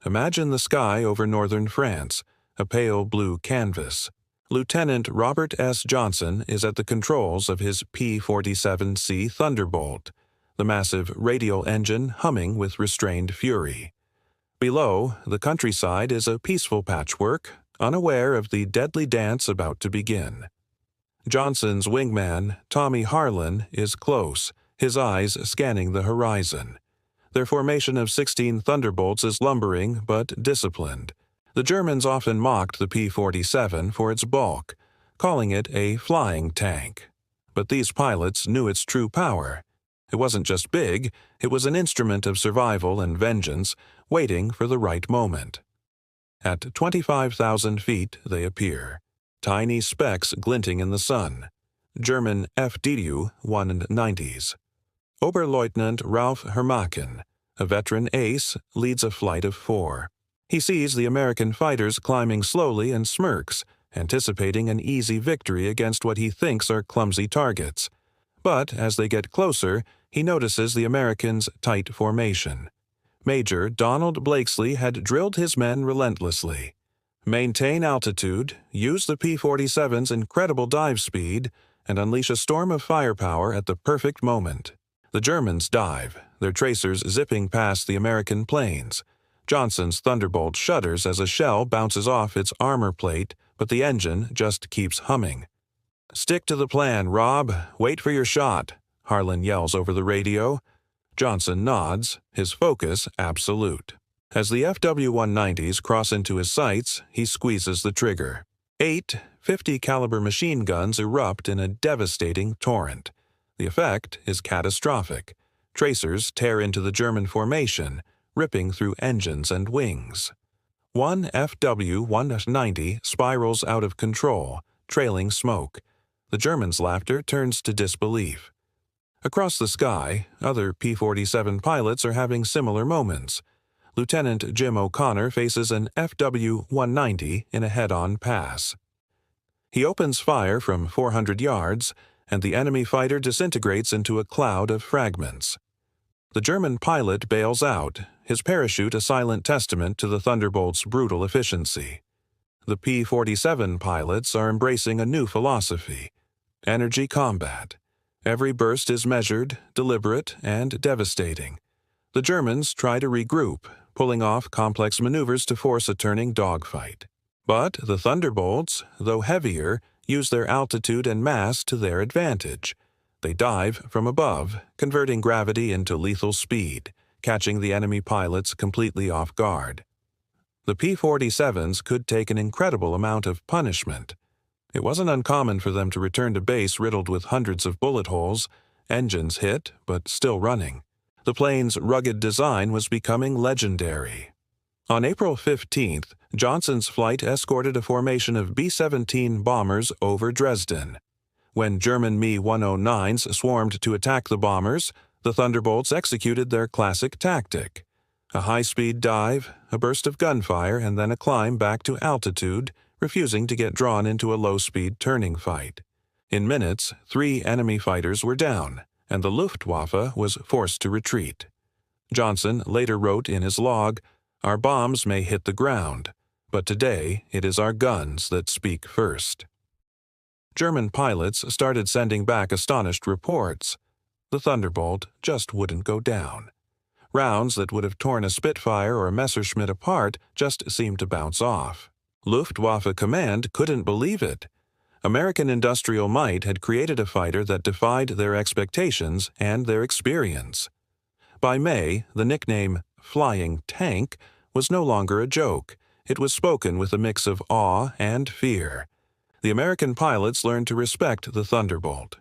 Imagine the sky over northern France, a pale blue canvas. Lieutenant Robert S. Johnson is at the controls of his P-47C Thunderbolt, the massive radial engine humming with restrained fury. Below, the countryside is a peaceful patchwork, unaware of the deadly dance about to begin. Johnson's wingman, Tommy Harlan, is close, his eyes scanning the horizon. Their formation of 16 Thunderbolts is lumbering but disciplined. The Germans often mocked the P-47 for its bulk, calling it a flying tank. But these pilots knew its true power. It wasn't just big, it was an instrument of survival and vengeance, waiting for the right moment. At 25,000 feet they appear, tiny specks glinting in the sun. German FDU-190s. Oberleutnant Ralph Hermaken, a veteran ace, leads a flight of 4. He sees the American fighters climbing slowly and smirks, anticipating an easy victory against what he thinks are clumsy targets. But as they get closer, he notices the Americans' tight formation. Major Donald Blakesley had drilled his men relentlessly. Maintain altitude, use the P-47's incredible dive speed, and unleash a storm of firepower at the perfect moment. The Germans dive, their tracers zipping past the American planes. Johnson's Thunderbolt shudders as a shell bounces off its armor plate, but the engine just keeps humming. "Stick to the plan, Rob. Wait for your shot," Harlan yells over the radio. Johnson nods, his focus absolute. As the FW-190s cross into his sights, he squeezes the trigger. 8 .50-caliber machine guns erupt in a devastating torrent. The effect is catastrophic. Tracers tear into the German formation, ripping through engines and wings. One FW-190 spirals out of control, trailing smoke. The Germans' laughter turns to disbelief. Across the sky, other P-47 pilots are having similar moments. Lieutenant Jim O'Connor faces an FW-190 in a head-on pass. He opens fire from 400 yards, and the enemy fighter disintegrates into a cloud of fragments. The German pilot bails out, his parachute a silent testament to the Thunderbolt's brutal efficiency. The P-47 pilots are embracing a new philosophy: energy combat. Every burst is measured, deliberate, and devastating. The Germans try to regroup, pulling off complex maneuvers to force a turning dogfight. But the Thunderbolts, though heavier, use their altitude and mass to their advantage. They dive from above, converting gravity into lethal speed, catching the enemy pilots completely off guard. The P-47s could take an incredible amount of punishment. It wasn't uncommon for them to return to base riddled with hundreds of bullet holes, engines hit but still running. The plane's rugged design was becoming legendary. On April 15th, Johnson's flight escorted a formation of B-17 bombers over Dresden. When German Me-109s swarmed to attack the bombers, the Thunderbolts executed their classic tactic: a high-speed dive, a burst of gunfire, and then a climb back to altitude, refusing to get drawn into a low-speed turning fight. In minutes, 3 enemy fighters were down, and the Luftwaffe was forced to retreat. Johnson later wrote in his log, "Our bombs may hit the ground, but today it is our guns that speak first." German pilots started sending back astonished reports. The Thunderbolt just wouldn't go down. Rounds that would have torn a Spitfire or a Messerschmitt apart just seemed to bounce off. Luftwaffe command couldn't believe it. American industrial might had created a fighter that defied their expectations and their experience. By May, the nickname "Flying Tank" was no longer a joke. It was spoken with a mix of awe and fear. The American pilots learned to respect the Thunderbolt.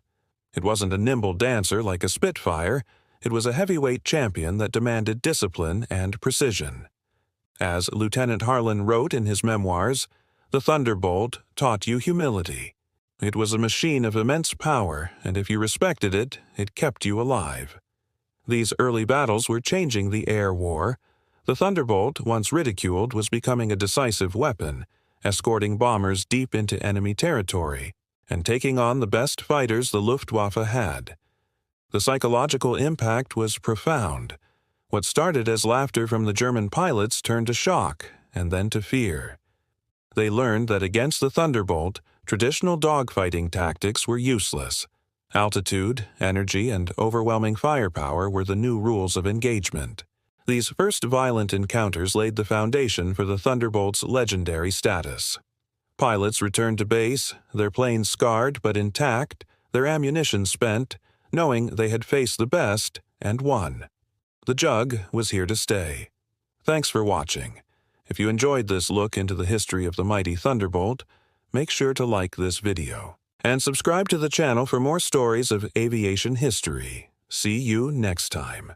It wasn't a nimble dancer like a Spitfire. It was a heavyweight champion that demanded discipline and precision. As Lieutenant Harlan wrote in his memoirs, "The Thunderbolt taught you humility. It was a machine of immense power, and if you respected it, it kept you alive." These early battles were changing the air war. The Thunderbolt, once ridiculed, was becoming a decisive weapon, escorting bombers deep into enemy territory and taking on the best fighters the Luftwaffe had. The psychological impact was profound. What started as laughter from the German pilots turned to shock and then to fear. They learned that against the Thunderbolt, traditional dogfighting tactics were useless. Altitude, energy, and overwhelming firepower were the new rules of engagement. These first violent encounters laid the foundation for the Thunderbolt's legendary status. Pilots returned to base, their planes scarred but intact, their ammunition spent, knowing they had faced the best and won. The Jug was here to stay. Thanks for watching. If you enjoyed this look into the history of the mighty Thunderbolt, make sure to like this video. And subscribe to the channel for more stories of aviation history. See you next time.